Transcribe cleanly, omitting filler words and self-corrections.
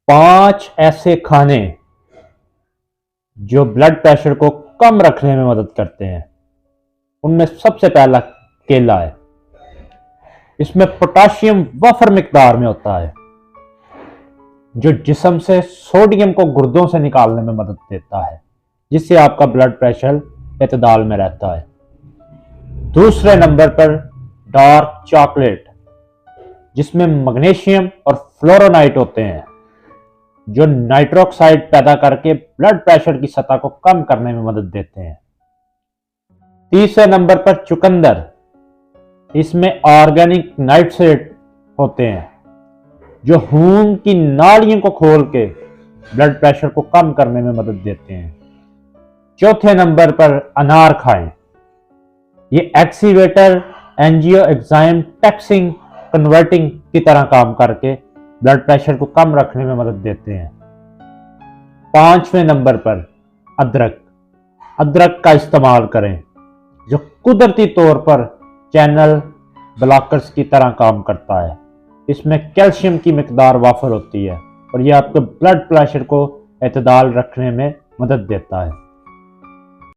5 ऐसे खाने जो ब्लड प्रेशर को कम रखने में मदद करते हैं। उनमें सबसे पहला केला है। इसमें पोटाशियम वफर मिकदार में होता है जो जिस्म से सोडियम को गुर्दों से निकालने में मदद देता है, जिससे आपका ब्लड प्रेशर एतदाल में रहता है। दूसरे नंबर पर डार्क चॉकलेट, जिसमें मैग्नीशियम और फ्लोरोनाइट होते हैं जो नाइट्रोक्साइड पैदा करके ब्लड प्रेशर की सतह को कम करने में मदद देते हैं। तीसरे नंबर पर चुकंदर, इसमें ऑर्गेनिक नाइट्रेट होते हैं जो खून की नालियों को खोल के ब्लड प्रेशर को कम करने में मदद देते हैं। चौथे नंबर पर अनार खाएं। ये एक्सीवेटर, एंजियो एंजाइम टैक्सिंग कन्वर्टिंग की तरह काम करके ब्लड प्रेशर को कम रखने में मदद देते हैं। पांचवें नंबर पर अदरक का इस्तेमाल करें जो कुदरती तौर पर चैनल ब्लॉकर्स की तरह काम करता है। इसमें कैल्शियम की मिकदार वाफर होती है और यह आपके ब्लड प्रेशर को एतदाल रखने में मदद देता है।